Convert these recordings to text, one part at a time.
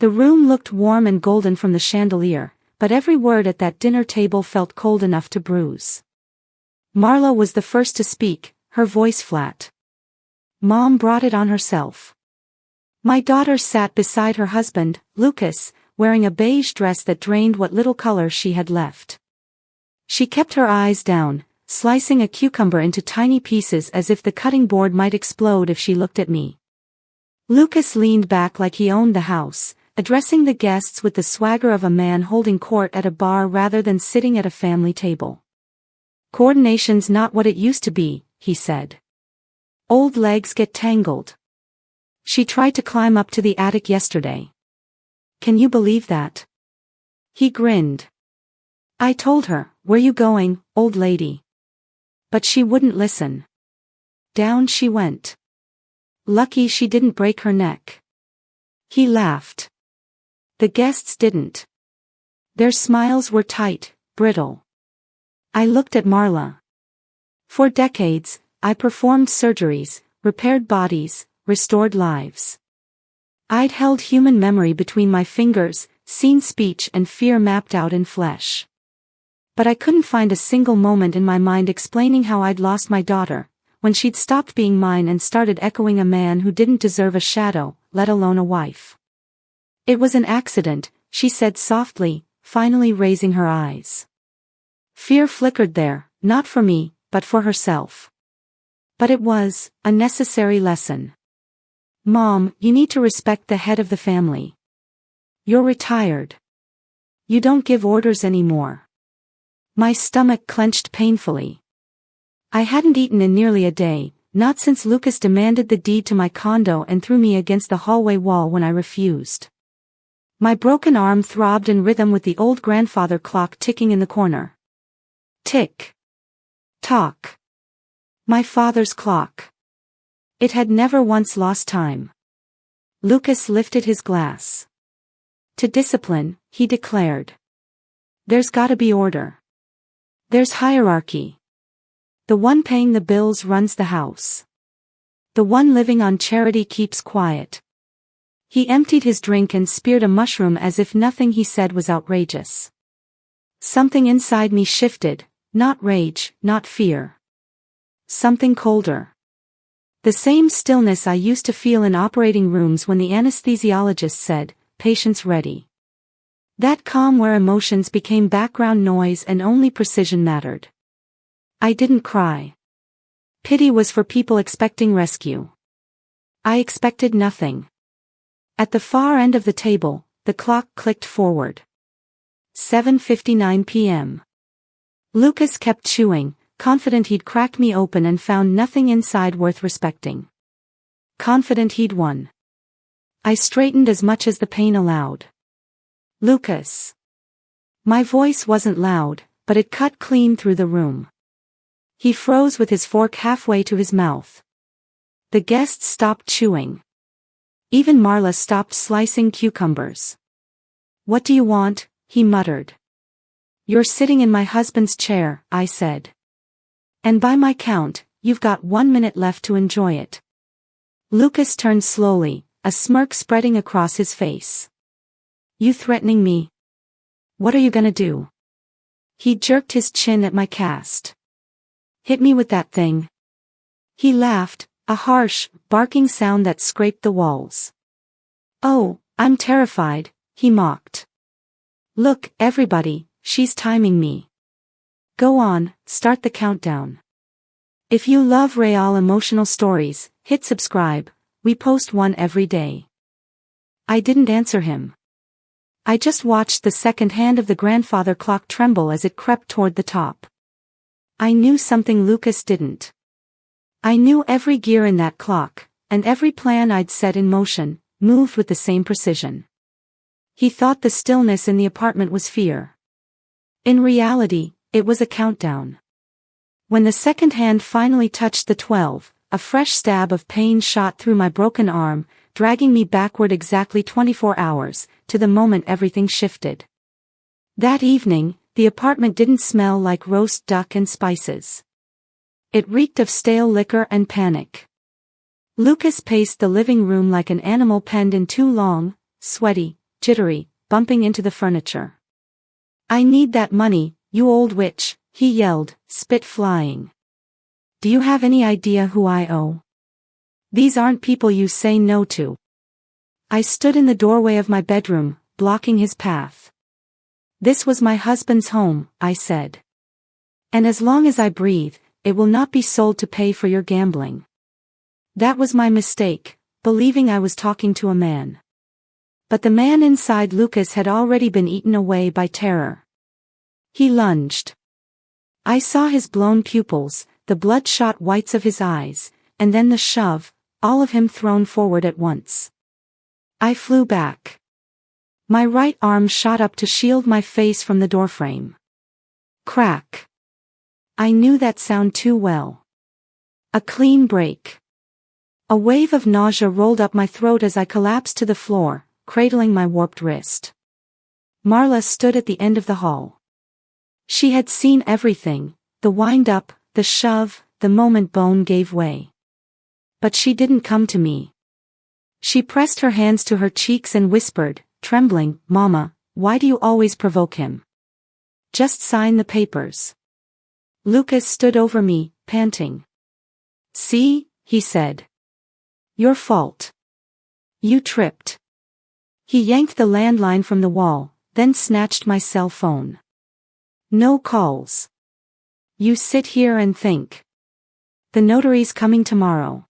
The room looked warm and golden from the chandelier, but every word at that dinner table felt cold enough to bruise. Marla was the first to speak, her voice flat. Mom brought it on herself. My daughter sat beside her husband, Lucas, wearing a beige dress that drained what little color she had left. She kept her eyes down, slicing a cucumber into tiny pieces as if the cutting board might explode if she looked at me. Lucas leaned back like he owned the house, addressing the guests with the swagger of a man holding court at a bar rather than sitting at a family table. "Coordination's not what it used to be," he said. "Old legs get tangled. She tried to climb up to the attic yesterday. Can you believe that?" He grinned. "I told her, 'Where you going, old lady?' But she wouldn't listen. Down she went. Lucky she didn't break her neck." He laughed. The guests didn't. Their smiles were tight, brittle. I looked at Marla. For decades, I performed surgeries, repaired bodies, restored lives. I'd held human memory between my fingers, seen speech and fear mapped out in flesh. But I couldn't find a single moment in my mind explaining how I'd lost my daughter, when she'd stopped being mine and started echoing a man who didn't deserve a shadow, let alone a wife. "It was an accident," she said softly, finally raising her eyes. Fear flickered there, not for me, but for herself. But it was a necessary lesson. "Mom, you need to respect the head of the family. You're retired. You don't give orders anymore." My stomach clenched painfully. I hadn't eaten in nearly a day, not since Lucas demanded the deed to my condo and threw me against the hallway wall when I refused. My broken arm throbbed in rhythm with the old grandfather clock ticking in the corner. Tick. Tock. My father's clock. It had never once lost time. Lucas lifted his glass. "To discipline," he declared. "There's gotta be order. There's hierarchy. The one paying the bills runs the house. The one living on charity keeps quiet." He emptied his drink and speared a mushroom as if nothing he said was outrageous. Something inside me shifted, not rage, not fear. Something colder. The same stillness I used to feel in operating rooms when the anesthesiologist said, "Patient's ready." That calm where emotions became background noise and only precision mattered. I didn't cry. Pity was for people expecting rescue. I expected nothing. At the far end of the table, the clock clicked forward. 7:59 p.m. Lucas kept chewing, confident he'd cracked me open and found nothing inside worth respecting. Confident he'd won. I straightened as much as the pain allowed. "Lucas." My voice wasn't loud, but it cut clean through the room. He froze with his fork halfway to his mouth. The guests stopped chewing. Even Marla stopped slicing cucumbers. "What do you want?" he muttered. "You're sitting in my husband's chair," I said. "And by my count, you've got 1 minute left to enjoy it." Lucas turned slowly, a smirk spreading across his face. "You threatening me? What are you gonna do?" He jerked his chin at my cast. "Hit me with that thing." He laughed, a harsh, barking sound that scraped the walls. "Oh, I'm terrified," he mocked. "Look, everybody, she's timing me. Go on, start the countdown. If you love real emotional stories, hit subscribe, we post one every day." I didn't answer him. I just watched the second hand of the grandfather clock tremble as it crept toward the top. I knew something Lucas didn't. I knew every gear in that clock, and every plan I'd set in motion, moved with the same precision. He thought the stillness in the apartment was fear. In reality, it was a countdown. When the second hand finally touched the 12, a fresh stab of pain shot through my broken arm, dragging me backward exactly 24 hours, to the moment everything shifted. That evening, the apartment didn't smell like roast duck and spices. It reeked of stale liquor and panic. Lucas paced the living room like an animal penned in two long, sweaty jittery, bumping into the furniture. "I need that money, you old witch," he yelled, spit flying. "Do you have any idea who I owe? These aren't people you say no to." I stood in the doorway of my bedroom, blocking his path. "This was my husband's home," I said. "And as long as I breathe, it will not be sold to pay for your gambling." That was my mistake, believing I was talking to a man. But the man inside Lucas had already been eaten away by terror. He lunged. I saw his blown pupils, the bloodshot whites of his eyes, and then the shove, all of him thrown forward at once. I flew back. My right arm shot up to shield my face from the doorframe. Crack. I knew that sound too well. A clean break. A wave of nausea rolled up my throat as I collapsed to the floor, cradling my warped wrist. Marla stood at the end of the hall. She had seen everything, the wind-up, the shove, the moment bone gave way. But she didn't come to me. She pressed her hands to her cheeks and whispered, trembling, "Mama, why do you always provoke him? Just sign the papers." Lucas stood over me, panting. "See," he said. "Your fault. You tripped." He yanked the landline from the wall, then snatched my cell phone. "No calls. You sit here and think. The notary's coming tomorrow.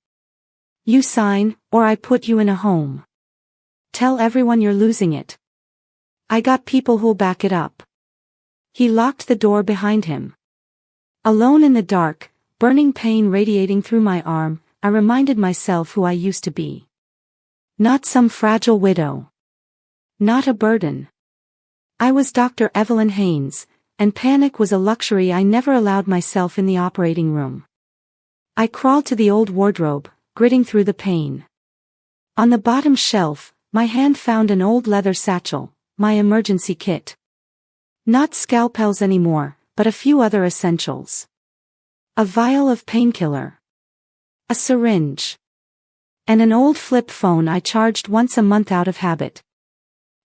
You sign, or I put you in a home. Tell everyone you're losing it. I got people who'll back it up." He locked the door behind him. Alone in the dark, burning pain radiating through my arm, I reminded myself who I used to be. Not some fragile widow. Not a burden. I was Dr. Evelyn Haynes, and panic was a luxury I never allowed myself in the operating room. I crawled to the old wardrobe, gritting through the pain. On the bottom shelf, my hand found an old leather satchel, my emergency kit. Not scalpels anymore, but a few other essentials. A vial of painkiller. A syringe. And an old flip phone I charged once a month out of habit.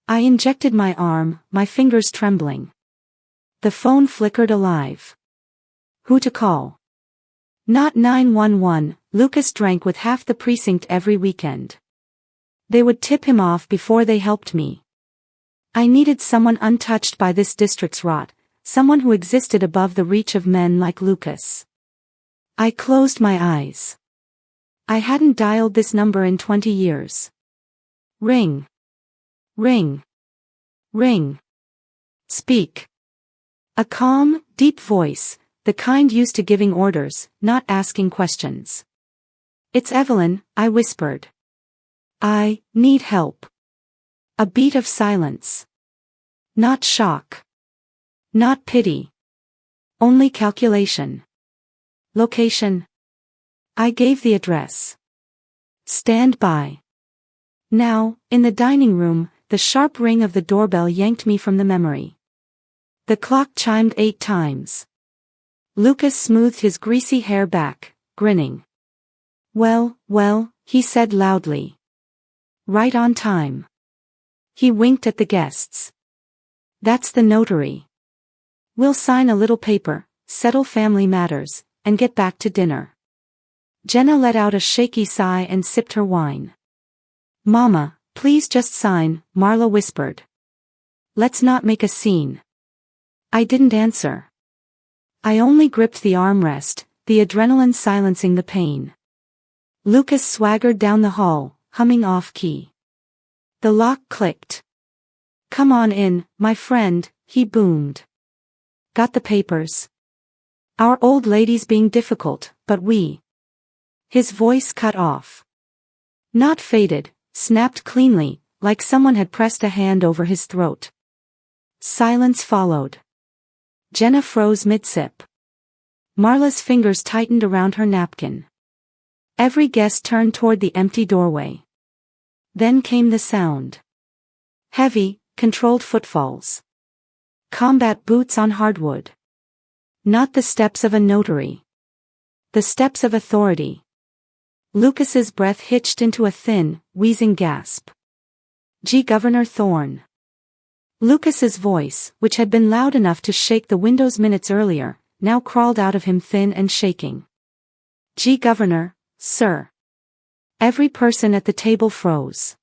I injected my arm, my fingers trembling. The phone flickered alive. Who to call? Not 911, Lucas drank with half the precinct every weekend. They would tip him off before they helped me. I needed someone untouched by this district's rot, someone who existed above the reach of men like Lucas. I closed my eyes. I hadn't dialed this number in 20 years. Ring. Ring. Ring. Speak. A calm, deep voice, the kind used to giving orders, not asking questions. "It's Evelyn," I whispered. "I need help." A beat of silence. Not shock. Not pity. Only calculation. Location. I gave the address. "Stand by." Now, in the dining room, the sharp ring of the doorbell yanked me from the memory. The clock chimed 8 times. Lucas smoothed his greasy hair back, grinning. Well, he said loudly. "Right on time." He winked at the guests. "That's the notary. We'll sign a little paper, settle family matters, and get back to dinner." Jenna let out a shaky sigh and sipped her wine. "Mama, please just sign," Marla whispered. "Let's not make a scene." I didn't answer. I only gripped the armrest, the adrenaline silencing the pain. Lucas swaggered down the hall, humming off-key. The lock clicked. "Come on in, my friend," he boomed. "Got the papers?" "Our old lady's being difficult, but we—" His voice cut off. Not faded, snapped cleanly, like someone had pressed a hand over his throat. Silence followed. Jenna froze mid-sip. Marla's fingers tightened around her napkin. Every guest turned toward the empty doorway. Then came the sound. Heavy, controlled footfalls. Combat boots on hardwood. Not the steps of a notary. The steps of authority. Lucas's breath hitched into a thin, wheezing gasp. Gee, Governor Thorne. Lucas's voice, which had been loud enough to shake the windows minutes earlier, now crawled out of him thin and shaking. Gee, Governor, sir. Every person at the table froze.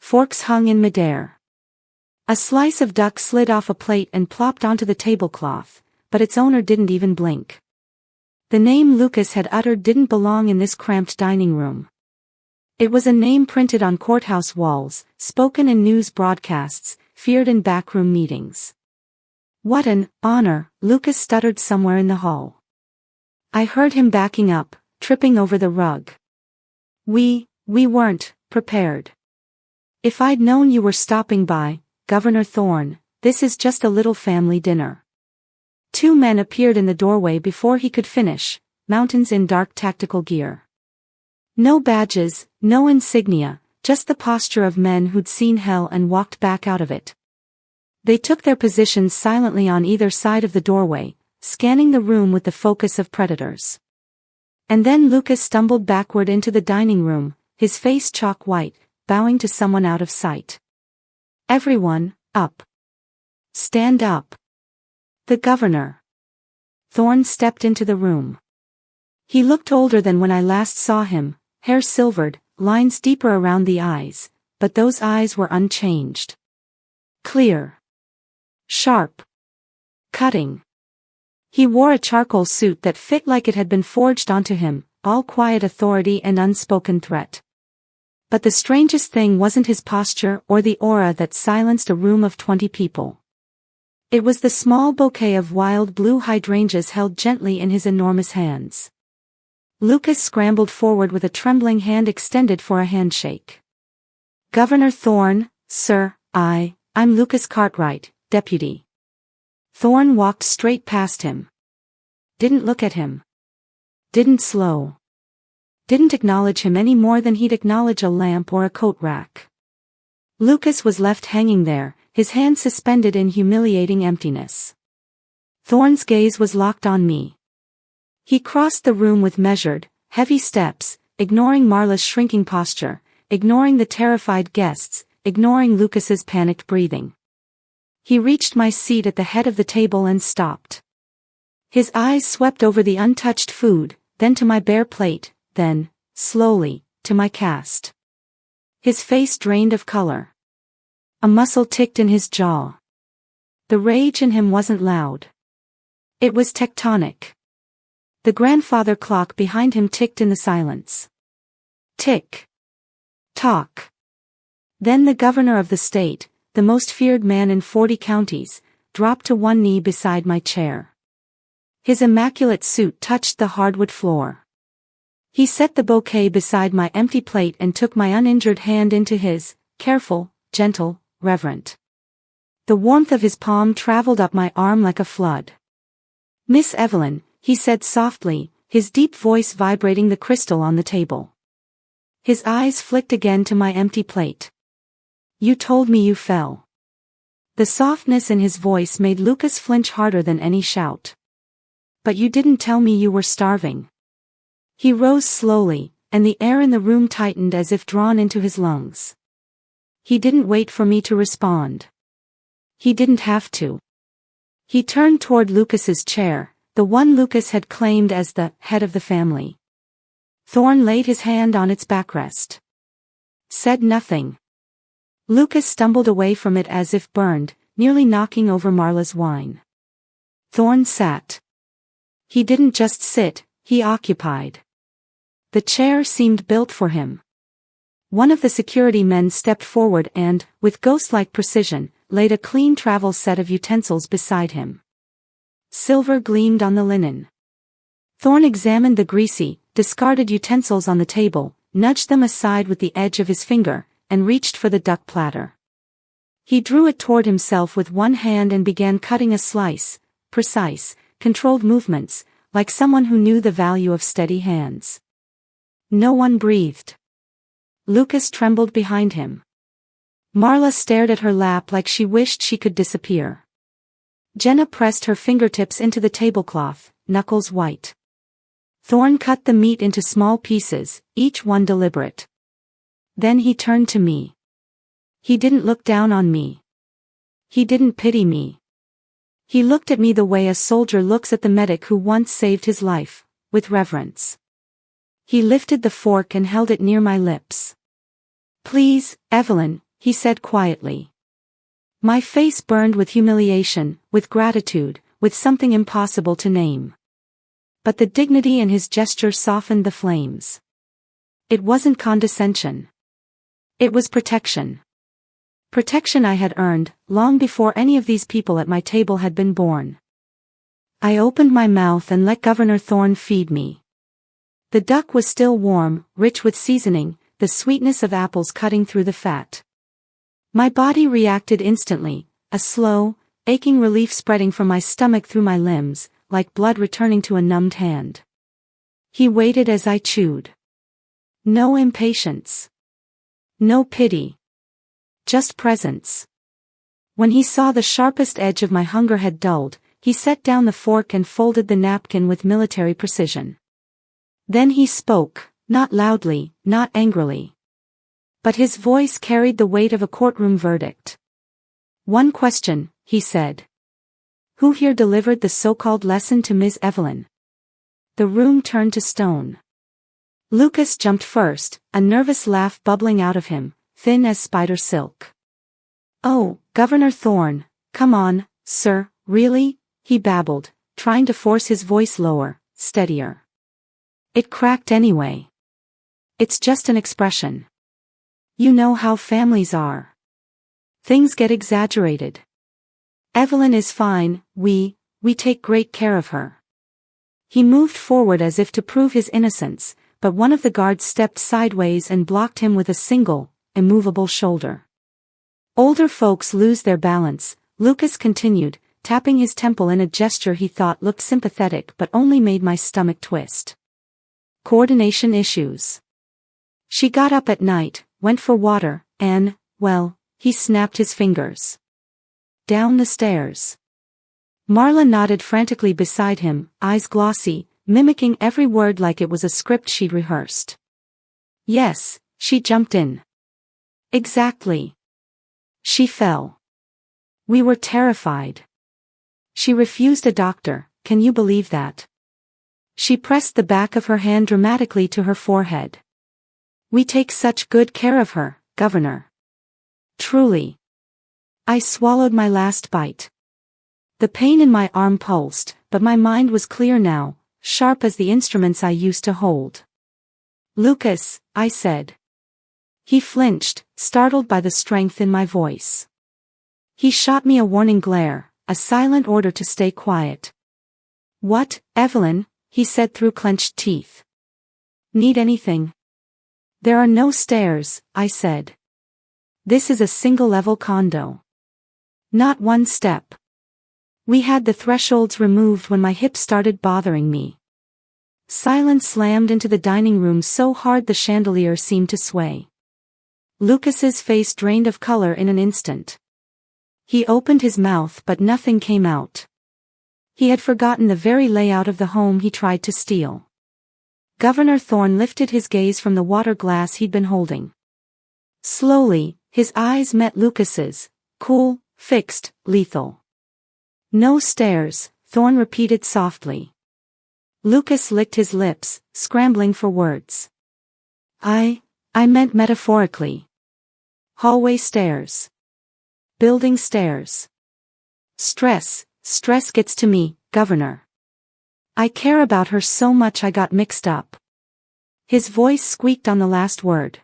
Forks hung in midair. A slice of duck slid off a plate and plopped onto the tablecloth, but its owner didn't even blink. The name Lucas had uttered didn't belong in this cramped dining room. It was a name printed on courthouse walls, spoken in news broadcasts, feared in backroom meetings. What an honor, Lucas stuttered somewhere in the hall. I heard him backing up, tripping over the rug. We weren't prepared. If I'd known you were stopping by, Governor Thorne, this is just a little family dinner. Two men appeared in the doorway before he could finish, mountains in dark tactical gear. No badges, no insignia, just the posture of men who'd seen hell and walked back out of it. They took their positions silently on either side of the doorway, scanning the room with the focus of predators. And then Lucas stumbled backward into the dining room, his face chalk white, bowing to someone out of sight. Everyone, up. Stand up. The governor. Thorne stepped into the room. He looked older than when I last saw him, hair silvered, lines deeper around the eyes, but those eyes were unchanged. Clear. Sharp. Cutting. He wore a charcoal suit that fit like it had been forged onto him, all quiet authority and unspoken threat. But the strangest thing wasn't his posture or the aura that silenced a room of 20 people. It was the small bouquet of wild blue hydrangeas held gently in his enormous hands. Lucas scrambled forward with a trembling hand extended for a handshake. Governor Thorne, sir, I'm Lucas Cartwright, deputy. Thorne walked straight past him. Didn't look at him. Didn't slow. Didn't acknowledge him any more than he'd acknowledge a lamp or a coat rack. Lucas was left hanging there, his hand suspended in humiliating emptiness. Thorne's gaze was locked on me. He crossed the room with measured, heavy steps, ignoring Marla's shrinking posture, ignoring the terrified guests, ignoring Lucas's panicked breathing. He reached my seat at the head of the table and stopped. His eyes swept over the untouched food, then to my bare plate, then, slowly, to my cast. His face drained of color. A muscle ticked in his jaw. The rage in him wasn't loud. It was tectonic. The grandfather clock behind him ticked in the silence. Tick. Tock. Then the governor of the state, the most feared man in 40 counties, dropped to one knee beside my chair. His immaculate suit touched the hardwood floor. He set the bouquet beside my empty plate and took my uninjured hand into his, careful, gentle, reverent. The warmth of his palm traveled up my arm like a flood. Miss Evelyn, he said softly, his deep voice vibrating the crystal on the table. His eyes flicked again to my empty plate. You told me you fell. The softness in his voice made Lucas flinch harder than any shout. But you didn't tell me you were starving. He rose slowly, and the air in the room tightened as if drawn into his lungs. He didn't wait for me to respond. He didn't have to. He turned toward Lucas's chair, the one Lucas had claimed as the head of the family. Thorne laid his hand on its backrest. Said nothing. Lucas stumbled away from it as if burned, nearly knocking over Marla's wine. Thorne sat. He didn't just sit, he occupied. The chair seemed built for him. One of the security men stepped forward and, with ghost-like precision, laid a clean travel set of utensils beside him. Silver gleamed on the linen. Thorne examined the greasy, discarded utensils on the table, nudged them aside with the edge of his finger, and reached for the duck platter. He drew it toward himself with one hand and began cutting a slice, precise, controlled movements, like someone who knew the value of steady hands. No one breathed. Lucas trembled behind him. Marla stared at her lap like she wished she could disappear. Jenna pressed her fingertips into the tablecloth, knuckles white. Thorne cut the meat into small pieces, each one deliberate. Then he turned to me. He didn't look down on me. He didn't pity me. He looked at me the way a soldier looks at the medic who once saved his life, with reverence. He lifted the fork and held it near my lips. "Please, Evelyn," he said quietly. My face burned with humiliation, with gratitude, with something impossible to name. But the dignity in his gesture softened the flames. It wasn't condescension. It was protection. Protection I had earned, long before any of these people at my table had been born. I opened my mouth and let Governor Thorne feed me. The duck was still warm, rich with seasoning, the sweetness of apples cutting through the fat. My body reacted instantly, a slow, aching relief spreading from my stomach through my limbs, like blood returning to a numbed hand. He waited as I chewed. No impatience. No pity. Just presence. When he saw the sharpest edge of my hunger had dulled, he set down the fork and folded the napkin with military precision. Then he spoke, not loudly, not angrily. But his voice carried the weight of a courtroom verdict. "One question," he said. "Who here delivered the so-called lesson to Miss Evelyn?" The room turned to stone. Lucas jumped first, a nervous laugh bubbling out of him, thin as spider silk. "Oh, Governor Thorne, come on, sir, really?" he babbled, trying to force his voice lower, steadier. "It cracked anyway. It's just an expression. You know how families are. Things get exaggerated. Evelyn is fine, we take great care of her." He moved forward as if to prove his innocence, but one of the guards stepped sideways and blocked him with a single, immovable shoulder. "Older folks lose their balance," Lucas continued, tapping his temple in a gesture he thought looked sympathetic but only made my stomach twist. "Coordination issues. She got up at night, went for water, and, well," he snapped his fingers. "Down the stairs." Marla nodded frantically beside him, eyes glossy, mimicking every word like it was a script she'd rehearsed. "Yes," she jumped in. "Exactly. She fell. We were terrified. She refused a doctor, can you believe that?" She pressed the back of her hand dramatically to her forehead. "We take such good care of her, Governor. Truly." I swallowed my last bite. The pain in my arm pulsed, but my mind was clear now, sharp as the instruments I used to hold. "Lucas," I said. He flinched, startled by the strength in my voice. He shot me a warning glare, a silent order to stay quiet. "What, Evelyn?" he said through clenched teeth. "Need anything?" "There are no stairs," I said. "This is a single-level condo. Not one step." We had the thresholds removed when my hips started bothering me. Silence slammed into the dining room so hard the chandelier seemed to sway. Lucas's face drained of color in an instant. He opened his mouth but nothing came out. He had forgotten the very layout of the home he tried to steal. Governor Thorne lifted his gaze from the water glass he'd been holding. Slowly, his eyes met Lucas's, cool, fixed, lethal. "No stairs," Thorne repeated softly. Lucas licked his lips, scrambling for words. I meant metaphorically. Hallway stairs. Building stairs. Stress gets to me, Governor. I care about her so much I got mixed up." His voice squeaked on the last word.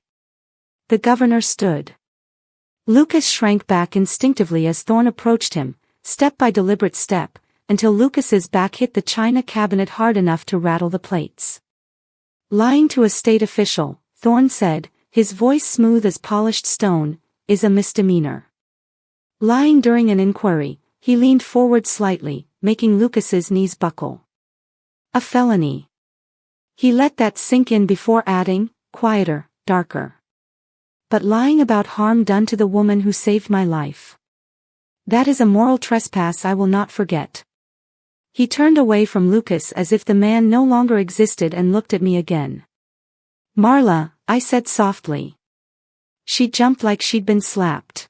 The governor stood. Lucas shrank back instinctively as Thorne approached him, step by deliberate step, until Lucas's back hit the china cabinet hard enough to rattle the plates. "Lying to a state official," Thorne said, his voice smooth as polished stone, "is a misdemeanor. Lying during an inquiry," he leaned forward slightly, making Lucas's knees buckle. "A felony." He let that sink in before adding, quieter, darker. "But lying about harm done to the woman who saved my life. That is a moral trespass I will not forget." He turned away from Lucas as if the man no longer existed and looked at me again. "Marla," I said softly. She jumped like she'd been slapped.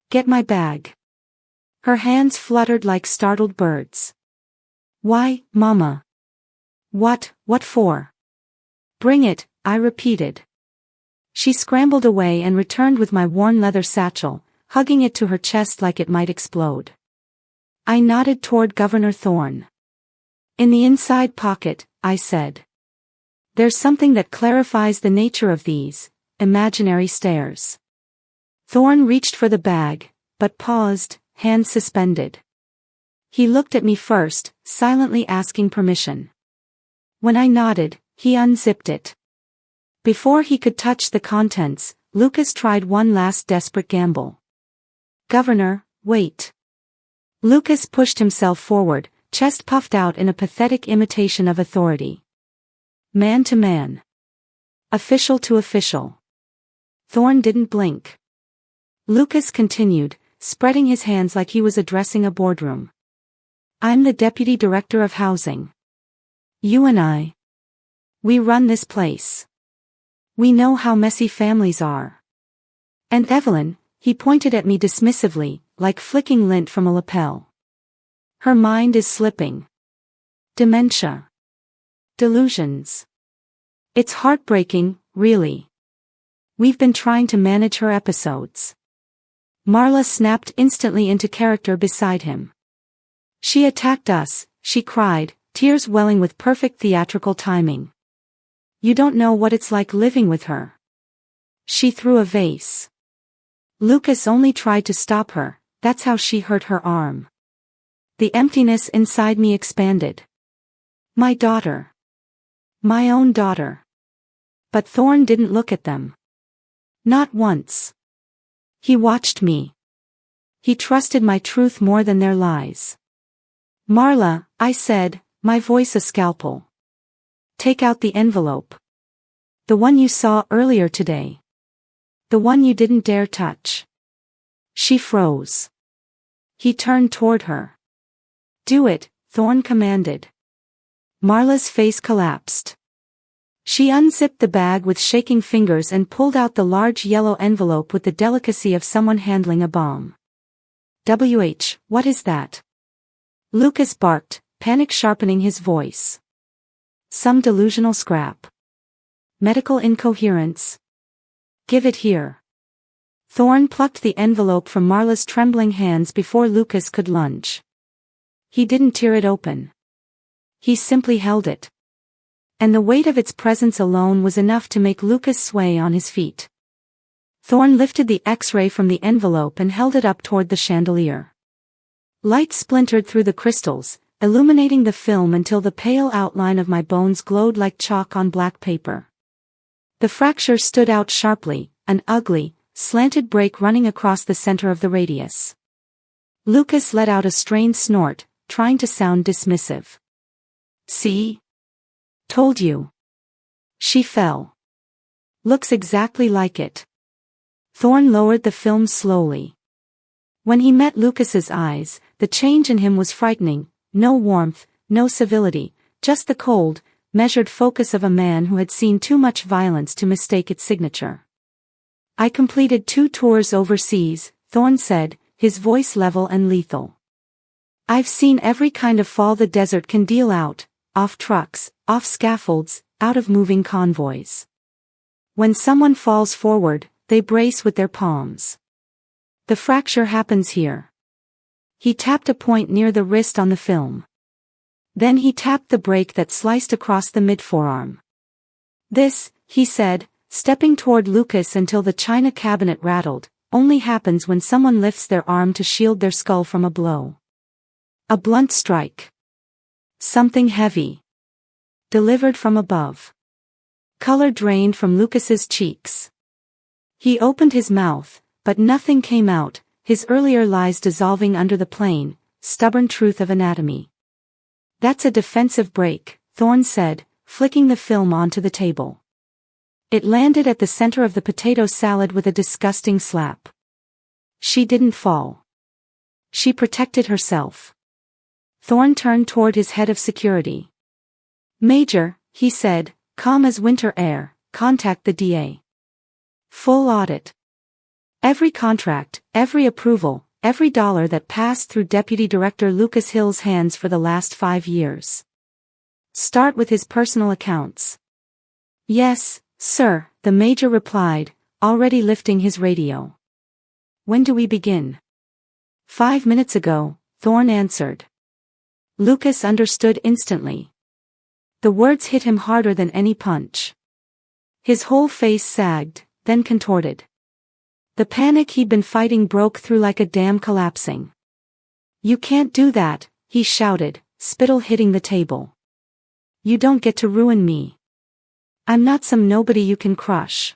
Get my bag. Her hands fluttered like startled birds. Why, Mama? What for? Bring it, I repeated. She scrambled away and returned with my worn leather satchel, hugging it to her chest like it might explode. I nodded toward Governor Thorne. In the inside pocket, I said. There's something that clarifies the nature of these imaginary stairs. Thorne reached for the bag, but paused, hands suspended. He looked at me first, silently asking permission. When I nodded, he unzipped it. Before he could touch the contents, Lucas tried one last desperate gamble. Governor, wait. Lucas pushed himself forward, chest puffed out in a pathetic imitation of authority. Man to man. Official to official. Thorne didn't blink. Lucas continued, spreading his hands like he was addressing a boardroom. I'm the Deputy Director of Housing. You and I. We run this place. We know how messy families are. And Evelyn, he pointed at me dismissively, like flicking lint from a lapel. Her mind is slipping. Dementia. Delusions. It's heartbreaking, really. We've been trying to manage her episodes. Marla snapped instantly into character beside him. She attacked us, she cried, tears welling with perfect theatrical timing. You don't know what it's like living with her. She threw a vase. Lucas only tried to stop her, that's how she hurt her arm. The emptiness inside me expanded. My daughter. My own daughter. But Thorne didn't look at them. Not once. He watched me. He trusted my truth more than their lies. Marla, I said, my voice a scalpel. Take out the envelope. The one you saw earlier today. The one you didn't dare touch. She froze. He turned toward her. Do it, Thorne commanded. Marla's face collapsed. She unzipped the bag with shaking fingers and pulled out the large yellow envelope with the delicacy of someone handling a bomb. What is that? Lucas barked, panic sharpening his voice. Some delusional scrap. Medical incoherence. Give it here. Thorne plucked the envelope from Marla's trembling hands before Lucas could lunge. He didn't tear it open. He simply held it. And the weight of its presence alone was enough to make Lucas sway on his feet. Thorne lifted the X-ray from the envelope and held it up toward the chandelier. Light splintered through the crystals, illuminating the film until the pale outline of my bones glowed like chalk on black paper. The fracture stood out sharply, an ugly, slanted break running across the center of the radius. Lucas let out a strained snort, trying to sound dismissive. See? Told you. She fell. Looks exactly like it. Thorne lowered the film slowly. When he met Lucas's eyes, the change in him was frightening, no warmth, no civility, just the cold, measured focus of a man who had seen too much violence to mistake its signature. I completed 2 tours overseas, Thorne said, his voice level and lethal. I've seen every kind of fall the desert can deal out, off trucks, off scaffolds, out of moving convoys. When someone falls forward, they brace with their palms. The fracture happens here. He tapped a point near the wrist on the film. Then he tapped the break that sliced across the mid-forearm. This, he said, stepping toward Lucas until the china cabinet rattled, only happens when someone lifts their arm to shield their skull from a blow. A blunt strike. Something heavy. Delivered from above. Color drained from Lucas's cheeks. He opened his mouth, but nothing came out, his earlier lies dissolving under the plain, stubborn truth of anatomy. That's a defensive break, Thorne said, flicking the film onto the table. It landed at the center of the potato salad with a disgusting slap. She didn't fall. She protected herself. Thorne turned toward his head of security. Major, he said, calm as winter air, contact the DA. Full audit. Every contract, every approval, every dollar that passed through Deputy Director Lucas Hill's hands for the last 5 years. Start with his personal accounts. Yes, sir, the major replied, already lifting his radio. When do we begin? 5 minutes ago, Thorne answered. Lucas understood instantly. The words hit him harder than any punch. His whole face sagged, then contorted. The panic he'd been fighting broke through like a dam collapsing. You can't do that, he shouted, spittle hitting the table. You don't get to ruin me. I'm not some nobody you can crush.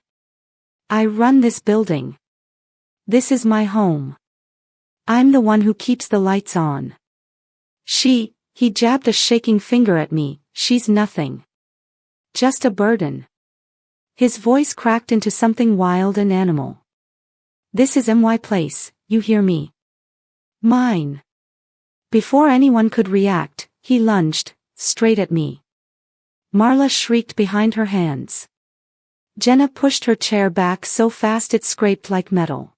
I run this building. This is my home. I'm the one who keeps the lights on. He jabbed a shaking finger at me, she's nothing. Just a burden. His voice cracked into something wild and animal. This is my place, you hear me? Mine. Before anyone could react, he lunged, straight at me. Marla shrieked behind her hands. Jenna pushed her chair back so fast it scraped like metal.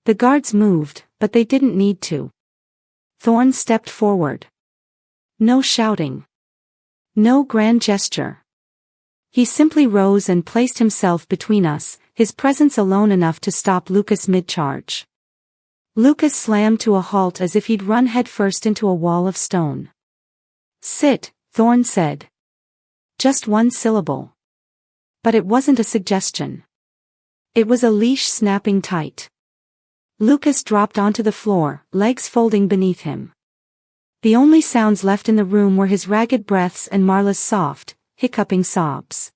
The guards moved, but they didn't need to. Thorne stepped forward. No shouting. No grand gesture. He simply rose and placed himself between us, his presence alone enough to stop Lucas mid-charge. Lucas slammed to a halt as if he'd run headfirst into a wall of stone. Sit, Thorne said. Just one syllable. But it wasn't a suggestion. It was a leash snapping tight. Lucas dropped onto the floor, legs folding beneath him. The only sounds left in the room were his ragged breaths and Marla's soft, hiccuping sobs.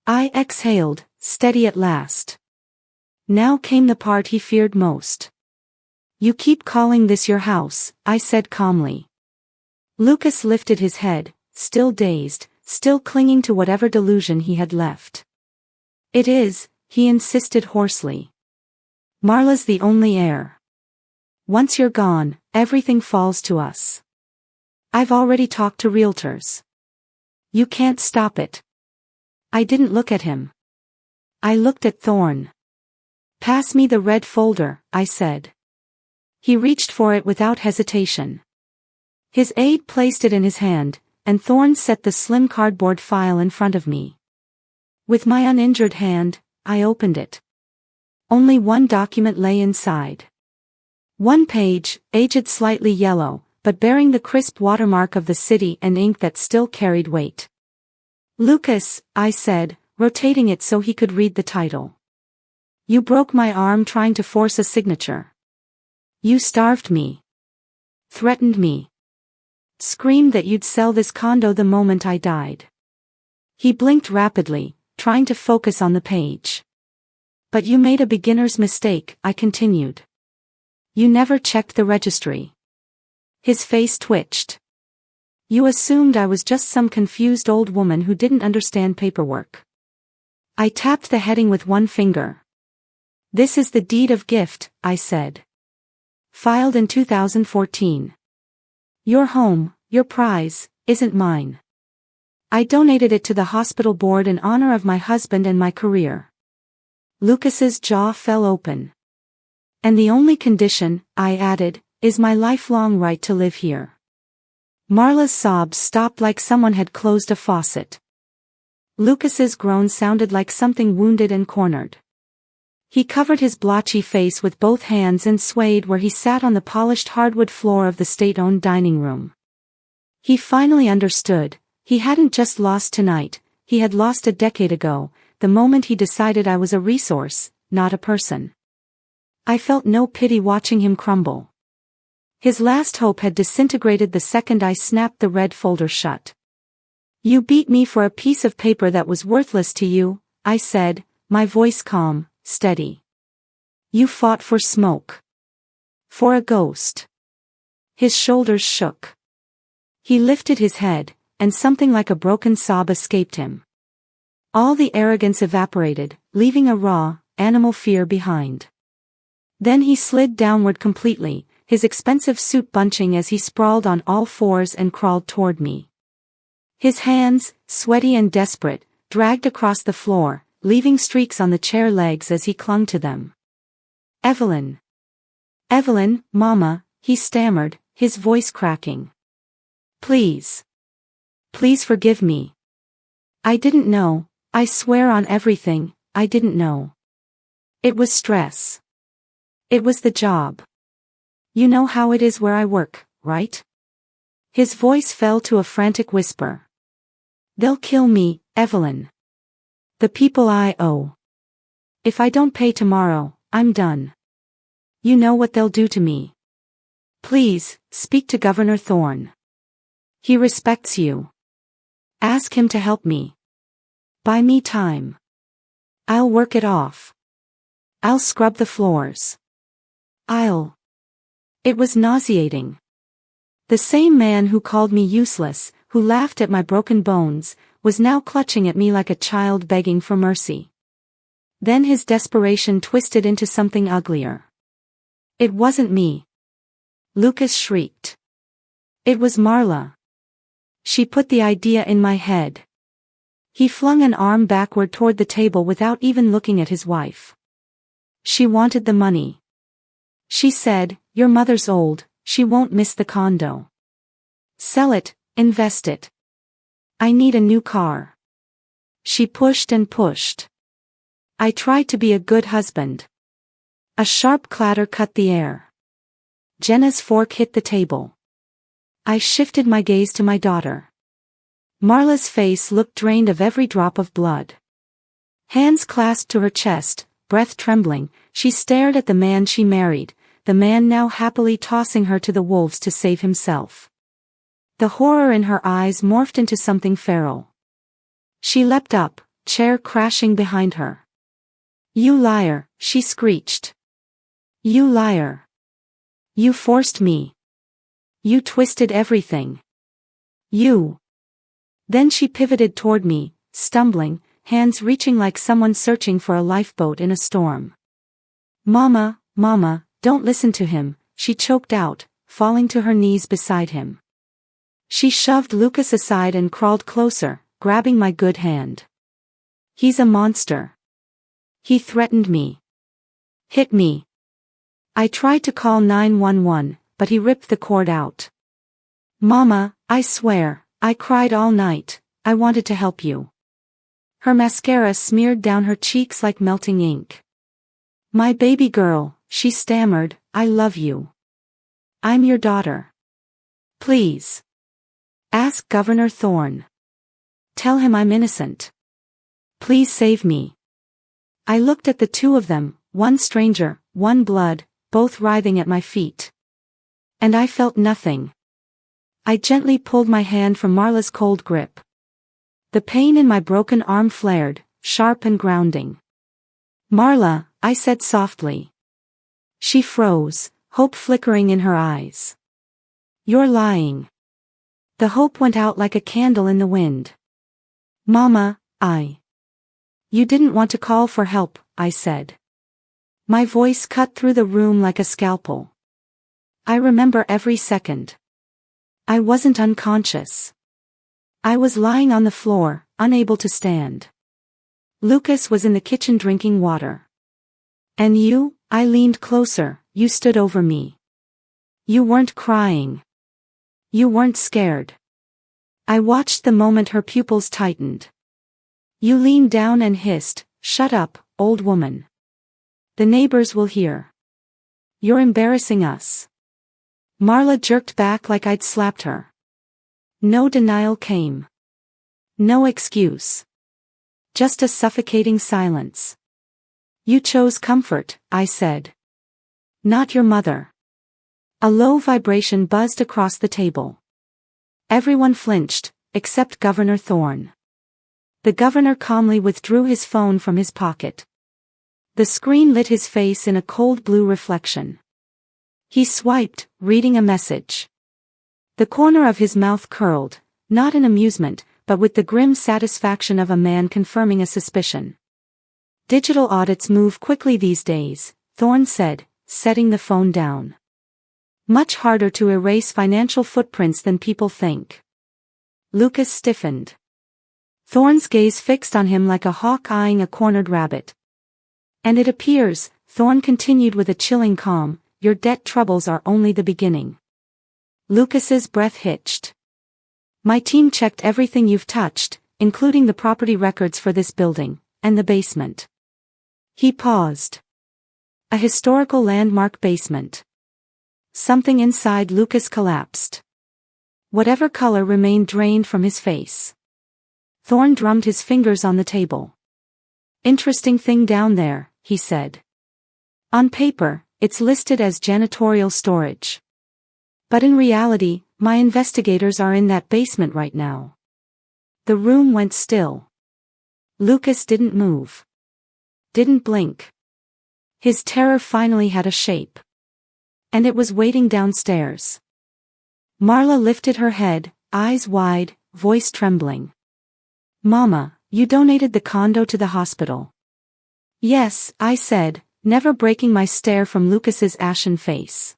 I exhaled, steady at last. Now came the part he feared most. You keep calling this your house, I said calmly. Lucas lifted his head, still dazed, still clinging to whatever delusion he had left. It is, he insisted hoarsely. Marla's the only heir. Once you're gone, everything falls to us. I've already talked to realtors. You can't stop it. I didn't look at him. I looked at Thorne. Pass me the red folder, I said. He reached for it without hesitation. His aide placed it in his hand, and Thorne set the slim cardboard file in front of me. With my uninjured hand, I opened it. Only one document lay inside. One page, aged slightly yellow, but bearing the crisp watermark of the city and ink that still carried weight. Lucas, I said, rotating it so he could read the title. You broke my arm trying to force a signature. You starved me. Threatened me. Screamed that you'd sell this condo the moment I died. He blinked rapidly, trying to focus on the page. But you made a beginner's mistake, I continued. You never checked the registry. His face twitched. You assumed I was just some confused old woman who didn't understand paperwork. I tapped the heading with one finger. This is the deed of gift, I said. Filed in 2014. Your home, your prize, isn't mine. I donated it to the hospital board in honor of my husband and my career. Lucas's jaw fell open. And the only condition, I added, is my lifelong right to live here. Marla's sobs stopped like someone had closed a faucet. Lucas's groan sounded like something wounded and cornered. He covered his blotchy face with both hands and swayed where he sat on the polished hardwood floor of the state-owned dining room. He finally understood. He hadn't just lost tonight, he had lost a decade ago, the moment he decided I was a resource, not a person. I felt no pity watching him crumble. His last hope had disintegrated the second I snapped the red folder shut. You beat me for a piece of paper that was worthless to you, I said, my voice calm, steady. You fought for smoke. For a ghost. His shoulders shook. He lifted his head, and something like a broken sob escaped him. All the arrogance evaporated, leaving a raw, animal fear behind. Then he slid downward completely, his expensive suit bunching as he sprawled on all fours and crawled toward me. His hands, sweaty and desperate, dragged across the floor, leaving streaks on the chair legs as he clung to them. Evelyn. Evelyn, Mama, he stammered, his voice cracking. Please. Please forgive me. I didn't know, I swear on everything, I didn't know. It was stress. It was the job. You know how it is where I work, right? His voice fell to a frantic whisper. They'll kill me, Evelyn. The people I owe. If I don't pay tomorrow, I'm done. You know what they'll do to me. Please, speak to Governor Thorne. He respects you. Ask him to help me. Buy me time. I'll work it off. I'll scrub the floors. It was nauseating. The same man who called me useless, who laughed at my broken bones, was now clutching at me like a child begging for mercy. Then his desperation twisted into something uglier. It wasn't me. Lucas shrieked. It was Marla. She put the idea in my head. He flung an arm backward toward the table without even looking at his wife. She wanted the money. She said, your mother's old, she won't miss the condo. Sell it, invest it. I need a new car. She pushed and pushed. I tried to be a good husband. A sharp clatter cut the air. Jenna's fork hit the table. I shifted my gaze to my daughter. Marla's face looked drained of every drop of blood. Hands clasped to her chest, breath trembling, she stared at the man she married, the man now happily tossing her to the wolves to save himself. The horror in her eyes morphed into something feral. She leapt up, chair crashing behind her. You liar, she screeched. You liar. You forced me. You twisted everything. You. Then she pivoted toward me, stumbling, hands reaching like someone searching for a lifeboat in a storm. Mama, Mama, don't listen to him, she choked out, falling to her knees beside him. She shoved Lucas aside and crawled closer, grabbing my good hand. He's a monster. He threatened me. Hit me. I tried to call 911, but he ripped the cord out. Mama, I swear, I cried all night, I wanted to help you. Her mascara smeared down her cheeks like melting ink. My baby girl, she stammered, I love you. I'm your daughter. Please. Ask Governor Thorne. Tell him I'm innocent. Please save me. I looked at the two of them, one stranger, one blood, both writhing at my feet. And I felt nothing. I gently pulled my hand from Marla's cold grip. The pain in my broken arm flared, sharp and grounding. Marla, I said softly. She froze, hope flickering in her eyes. You're lying. The hope went out like a candle in the wind. Mama, You didn't want to call for help, I said. My voice cut through the room like a scalpel. I remember every second. I wasn't unconscious. I was lying on the floor, unable to stand. Lucas was in the kitchen drinking water. And you, I leaned closer, you stood over me. You weren't crying. You weren't scared. I watched the moment her pupils tightened. You leaned down and hissed, shut up, old woman. The neighbors will hear. You're embarrassing us. Marla jerked back like I'd slapped her. No denial came. No excuse. Just a suffocating silence. You chose comfort, I said. Not your mother. A low vibration buzzed across the table. Everyone flinched, except Governor Thorne. The governor calmly withdrew his phone from his pocket. The screen lit his face in a cold blue reflection. He swiped, reading a message. The corner of his mouth curled, not in amusement, but with the grim satisfaction of a man confirming a suspicion. Digital audits move quickly these days, Thorne said, setting the phone down. Much harder to erase financial footprints than people think. Lucas stiffened. Thorne's gaze fixed on him like a hawk eyeing a cornered rabbit. And it appears, Thorne continued with a chilling calm, your debt troubles are only the beginning. Lucas's breath hitched. My team checked everything you've touched, including the property records for this building, and the basement. He paused. A historical landmark basement. Something inside Lucas collapsed. Whatever color remained drained from his face. Thorne drummed his fingers on the table. Interesting thing down there, he said. On paper, it's listed as janitorial storage. But in reality, my investigators are in that basement right now. The room went still. Lucas didn't move. Didn't blink. His terror finally had a shape. And it was waiting downstairs. Marla lifted her head, eyes wide, voice trembling. Mama, you donated the condo to the hospital. Yes, I said, never breaking my stare from Lucas's ashen face.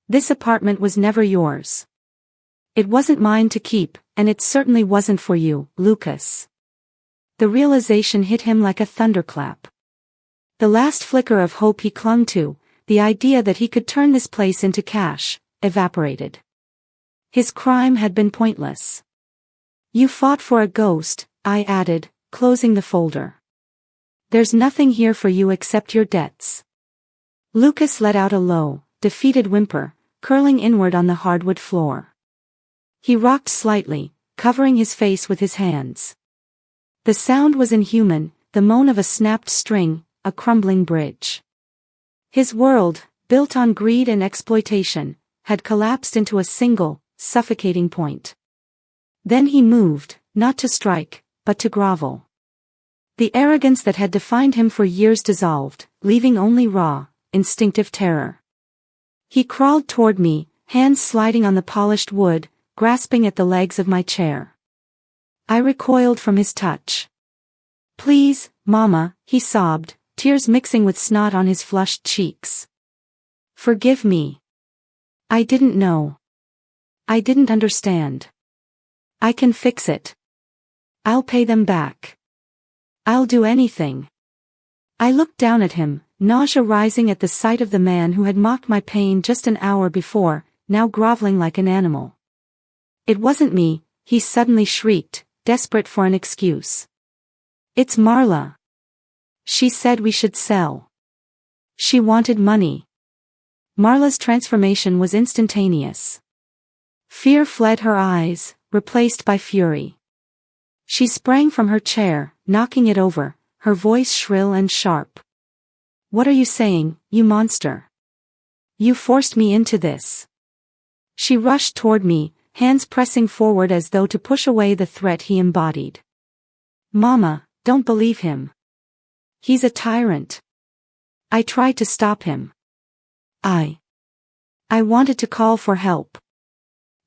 This apartment was never yours. It wasn't mine to keep, and it certainly wasn't for you, Lucas. The realization hit him like a thunderclap. The last flicker of hope he clung to, the idea that he could turn this place into cash, evaporated. His crime had been pointless. You fought for a ghost, I added, closing the folder. There's nothing here for you except your debts. Lucas let out a low, defeated whimper, curling inward on the hardwood floor. He rocked slightly, covering his face with his hands. The sound was inhuman, the moan of a snapped string, a crumbling bridge. His world, built on greed and exploitation, had collapsed into a single, suffocating point. Then he moved, not to strike, but to grovel. The arrogance that had defined him for years dissolved, leaving only raw, instinctive terror. He crawled toward me, hands sliding on the polished wood, grasping at the legs of my chair. I recoiled from his touch. Please, Mama, he sobbed, tears mixing with snot on his flushed cheeks. Forgive me. I didn't know. I didn't understand. I can fix it. I'll pay them back. I'll do anything. I looked down at him, nausea rising at the sight of the man who had mocked my pain just an hour before, now groveling like an animal. It wasn't me, he suddenly shrieked, desperate for an excuse. It's Marla. She said we should sell. She wanted money. Marla's transformation was instantaneous. Fear fled her eyes, replaced by fury. She sprang from her chair, knocking it over, her voice shrill and sharp. What are you saying, you monster? You forced me into this. She rushed toward me, hands pressing forward as though to push away the threat he embodied. Mama, don't believe him. He's a tyrant. I tried to stop him. I wanted to call for help.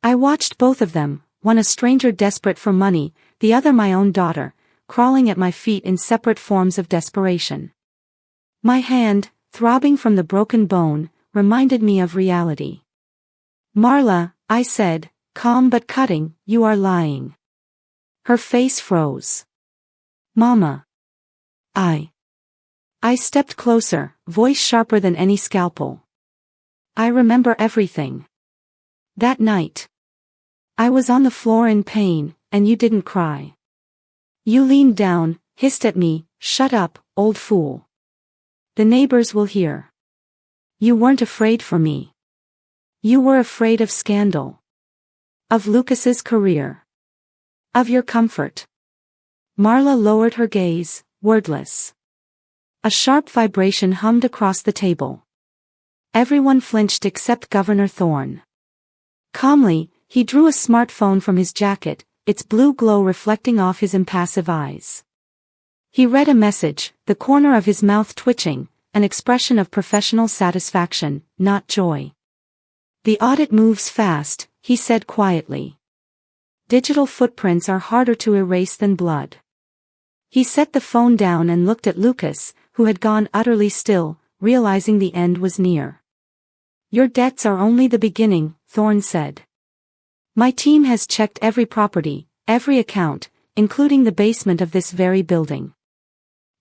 I watched both of them, one a stranger desperate for money, the other my own daughter, crawling at my feet in separate forms of desperation. My hand, throbbing from the broken bone, reminded me of reality. Marla, I said, calm but cutting, you are lying. Her face froze. Mama. I stepped closer, voice sharper than any scalpel. I remember everything. That night. I was on the floor in pain, and you didn't cry. You leaned down, hissed at me, shut up, old fool. The neighbors will hear. You weren't afraid for me. You were afraid of scandal. Of Lucas's career. Of your comfort. Marla lowered her gaze, wordless. A sharp vibration hummed across the table. Everyone flinched except Governor Thorne. Calmly, he drew a smartphone from his jacket, its blue glow reflecting off his impassive eyes. He read a message, the corner of his mouth twitching, an expression of professional satisfaction, not joy. The audit moves fast, he said quietly. Digital footprints are harder to erase than blood. He set the phone down and looked at Lucas, who had gone utterly still, realizing the end was near. Your debts are only the beginning, Thorne said. My team has checked every property, every account, including the basement of this very building.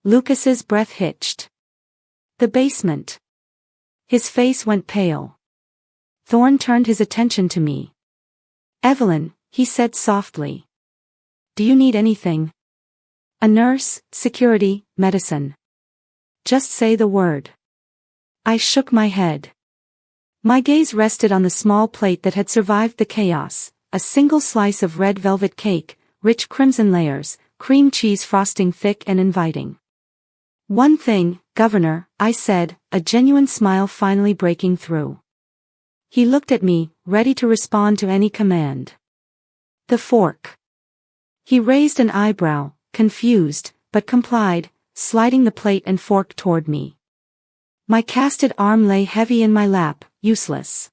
Lucas's breath hitched. The basement. His face went pale. Thorne turned his attention to me. Evelyn, he said softly. Do you need anything? A nurse, security, medicine. Just say the word. I shook my head. My gaze rested on the small plate that had survived the chaos, a single slice of red velvet cake, rich crimson layers, cream cheese frosting thick and inviting. One thing, Governor, I said, a genuine smile finally breaking through. He looked at me, ready to respond to any command. The fork. He raised an eyebrow, confused, but complied, sliding the plate and fork toward me. My casted arm lay heavy in my lap, useless.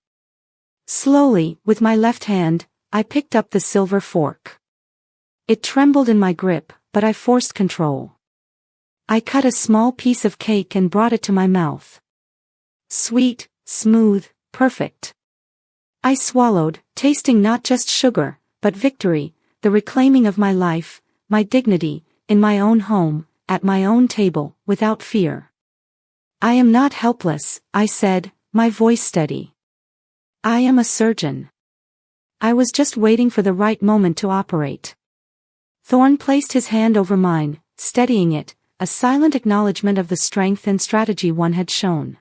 Slowly, with my left hand, I picked up the silver fork. It trembled in my grip, but I forced control. I cut a small piece of cake and brought it to my mouth. Sweet, smooth, perfect. I swallowed, tasting not just sugar, but victory, the reclaiming of my life, my dignity, in my own home, at my own table, without fear. I am not helpless, I said, my voice steady. I am a surgeon. I was just waiting for the right moment to operate. Thorne placed his hand over mine, steadying it, a silent acknowledgement of the strength and strategy one had shown.